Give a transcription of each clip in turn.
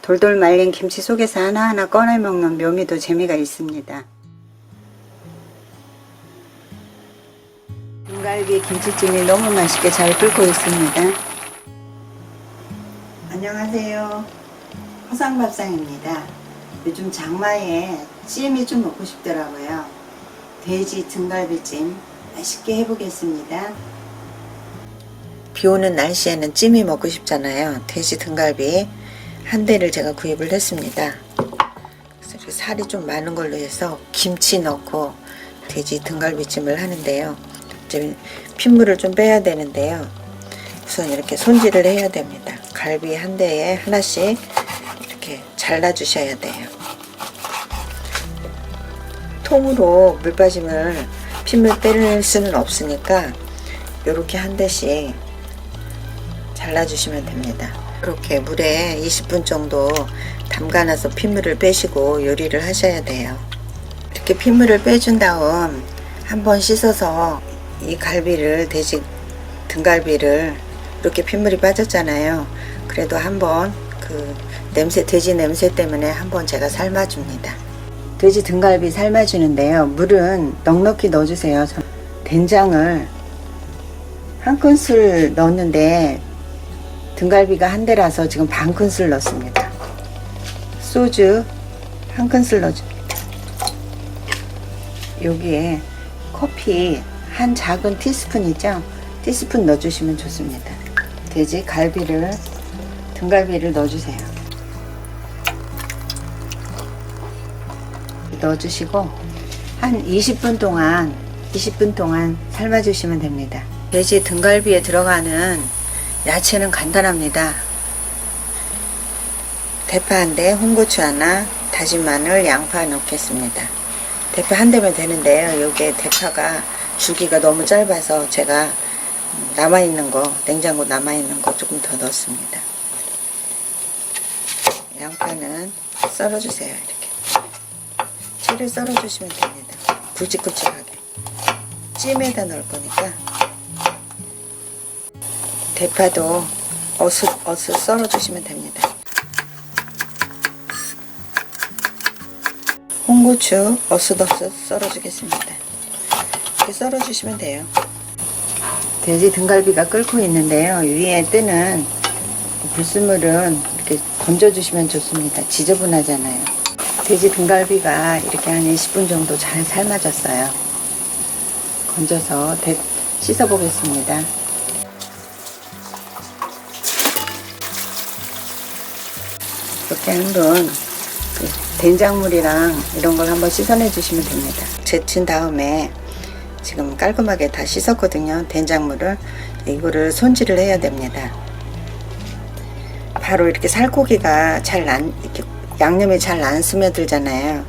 돌돌 말린 김치 속에서 하나하나 꺼내 먹는 묘미도 재미가 있습니다. 등갈비 김치찜이 너무 맛있게 잘 끓고 있습니다. 안녕하세요. 허상밥상입니다. 요즘 장마에 찜이 좀 먹고 싶더라고요. 돼지 등갈비찜 맛있게 해보겠습니다. 비 오는 날씨에는 찜이 먹고 싶잖아요. 돼지 등갈비 한 대를 제가 구입을 했습니다. 그래서 이렇게 살이 좀 많은 걸로 해서 김치 넣고 돼지 등갈비찜을 하는데요. 이제 핏물을 좀 빼야 되는데요. 우선 이렇게 손질을 해야 됩니다. 갈비 한 대에 하나씩 이렇게 잘라 주셔야 돼요. 통으로 물빠짐을 핏물 뺄 수는 없으니까 이렇게 한 대씩 잘라 주시면 됩니다. 이렇게 물에 20분 정도 담가놔서 핏물을 빼시고 요리를 하셔야 돼요. 이렇게 핏물을 빼준 다음 한번 씻어서 이 갈비를, 돼지 등갈비를 이렇게 핏물이 빠졌잖아요. 그래도 한번 그 냄새, 돼지 냄새 때문에 한번 제가 삶아줍니다. 돼지 등갈비 삶아주는데요. 물은 넉넉히 넣어주세요. 된장을 한 큰술 넣었는데 등갈비가 한 대라서 지금 반 큰술 넣습니다. 소주 한 큰술 넣어줍니다. 여기에 커피 한 작은 티스푼이죠. 티스푼 넣어주시면 좋습니다. 돼지 갈비를, 등갈비를 넣어주세요. 넣어주시고 한 20분 동안 삶아주시면 됩니다. 돼지 등갈비에 들어가는 야채는 간단합니다. 대파 한 대, 홍고추 하나, 다진 마늘, 양파 넣겠습니다. 대파 한 대면 되는데요. 여기에 대파가 줄기가 너무 짧아서 제가 남아있는 거, 냉장고 남아있는 거 조금 더 넣습니다. 양파는 썰어주세요. 이렇게 채를 썰어주시면 됩니다. 굵직굵직하게. 찜에다 넣을 거니까. 대파도 어슷 썰어주시면 됩니다. 홍고추 어슷 썰어주겠습니다. 이렇게 썰어주시면 돼요. 돼지 등갈비가 끓고 있는데요. 위에 뜨는 불순물은 이렇게 건져주시면 좋습니다. 지저분하잖아요. 돼지 등갈비가 이렇게 한 20분 정도 잘 삶아졌어요. 건져서 씻어 보겠습니다. 이렇게 한번 된장물이랑 이런 걸 한번 씻어내 주시면 됩니다. 데친 다음에 지금 깔끔하게 다 씻었거든요. 된장물을 이거를 손질을 해야 됩니다. 바로 이렇게 살코기가 이렇게 양념이 잘 안 스며들잖아요.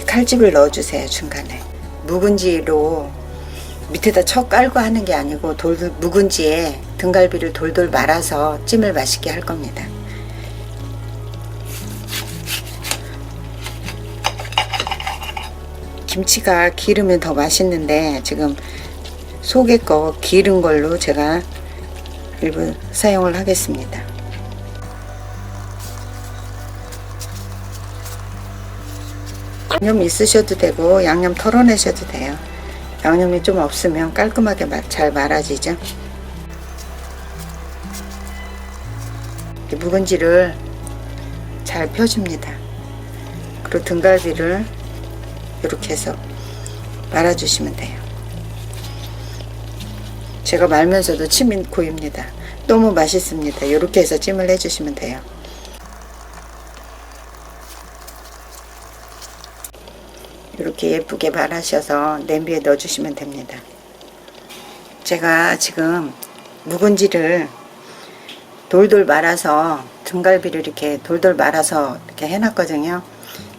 칼집을 넣어주세요. 중간에 묵은지로 밑에다 쳐 깔고 하는 게 아니고 묵은지에 등갈비를 돌돌 말아서 찜을 맛있게 할 겁니다. 김치가 기르면 더 맛있는데 지금 속에 거 기른 걸로 제가 일부 사용을 하겠습니다. 양념 있으셔도 되고 양념 털어내셔도 돼요. 양념이 좀 없으면 깔끔하게 잘 말아지죠. 묵은지를 잘 펴줍니다. 그리고 등갈비를 이렇게 해서 말아주시면 돼요. 제가 말면서도 침이 고입니다. 너무 맛있습니다. 이렇게 해서 찜을 해주시면 돼요. 이렇게 예쁘게 말아셔서 냄비에 넣어주시면 됩니다. 제가 지금 묵은지를 돌돌 말아서 등갈비를 이렇게 돌돌 말아서 이렇게 해놨거든요.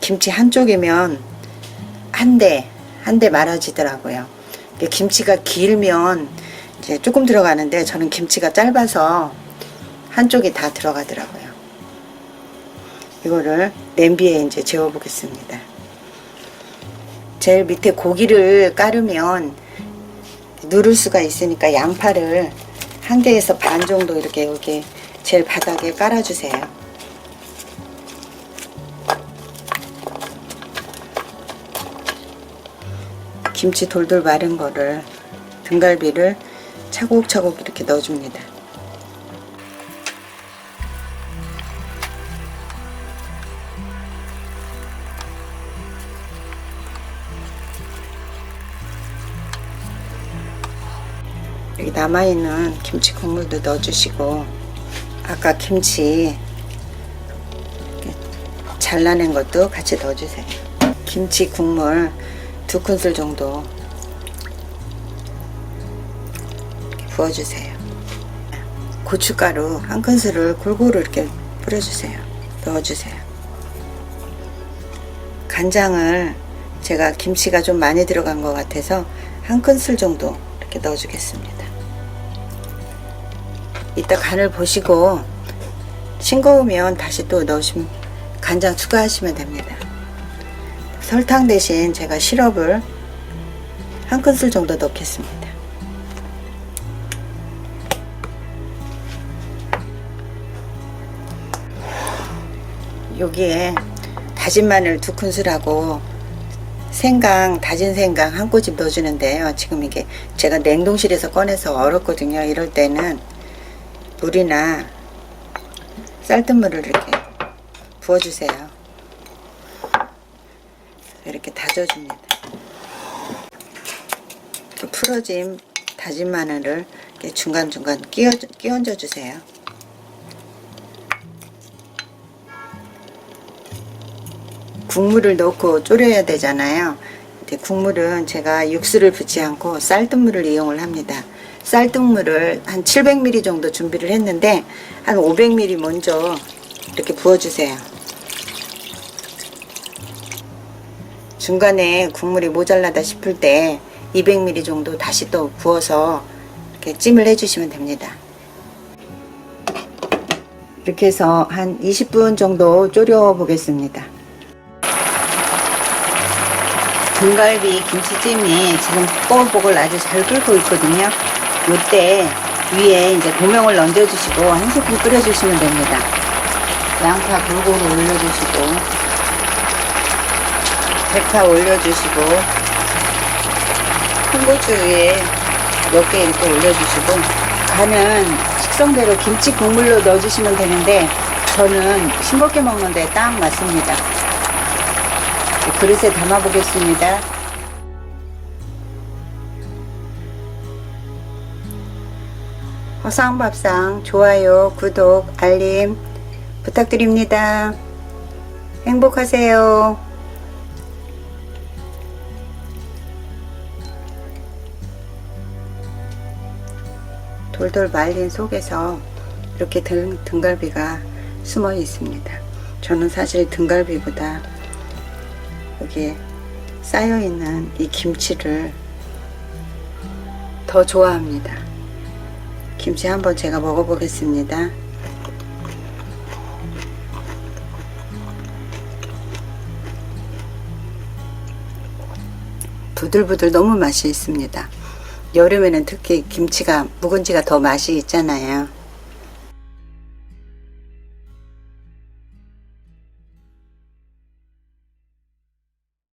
김치 한쪽이면 한 대 말아지더라고요. 김치가 길면 이제 조금 들어가는데 저는 김치가 짧아서 한쪽이 다 들어가더라고요. 이거를 냄비에 이제 재워 보겠습니다. 제일 밑에 고기를 깔으면 누를 수가 있으니까 양파를 한 개에서 반 정도 이렇게 여기 제일 바닥에 깔아주세요. 김치 돌돌 마른 거를 등갈비를 차곡차곡 이렇게 넣어줍니다. 여기 남아있는 김치 국물도 넣어주시고, 아까 김치 잘라낸 것도 같이 넣어주세요. 김치 국물 2큰술 정도 부어주세요. 고춧가루 1큰술을 골고루 이렇게 뿌려주세요. 넣어주세요. 간장을 제가 김치가 좀 많이 들어간 것 같아서 1큰술 정도 이렇게 넣어주겠습니다. 이따 간을 보시고 싱거우면 다시 또 넣으시면 간장 추가하시면 됩니다. 설탕 대신 제가 시럽을 1큰술 정도 넣겠습니다. 여기에 다진 마늘 2큰술하고 생강, 다진 생강 1꼬집 넣어주는데요. 지금 이게 제가 냉동실에서 꺼내서 얼었거든요. 이럴 때는 물이나 쌀뜨물을 이렇게 부어주세요. 이렇게 다져줍니다. 이렇게 풀어진 다진 마늘을 이렇게 중간중간 끼얹어 주세요. 국물을 넣고 졸여야 되잖아요. 국물은 제가 육수를 붓지 않고 쌀뜨물을 이용을 합니다. 쌀뜨물을 한 700ml 정도 준비를 했는데 한 500ml 먼저 이렇게 부어주세요. 중간에 국물이 모자라다 싶을 때 200ml 정도 다시 또 부어서 이렇게 찜을 해주시면 됩니다. 이렇게 해서 한 20분 정도 졸여 보겠습니다. 등갈비 김치찜이 지금 뽀글뽀글 아주 잘 끓고 있거든요. 이때 위에 이제 고명을 얹어주시고 1스푼 끓여주시면 됩니다. 양파 골고루 올려주시고, 대파 올려주시고, 홍고추 위에 몇 개 이렇게 올려주시고, 간은 식성대로 김치 국물로 넣어주시면 되는데 저는 싱겁게 먹는데 딱 맞습니다. 그릇에 담아 보겠습니다. 허상밥상 좋아요, 구독, 알림 부탁드립니다. 행복하세요. 돌돌 말린 속에서 이렇게 등갈비가 숨어 있습니다. 저는 사실 등갈비보다 여기에 쌓여있는 이 김치를 더 좋아합니다. 김치 한번 제가 먹어보겠습니다. 부들부들 너무 맛이 있습니다. 여름에는 특히 김치가 묵은지가 더 맛이 있잖아요.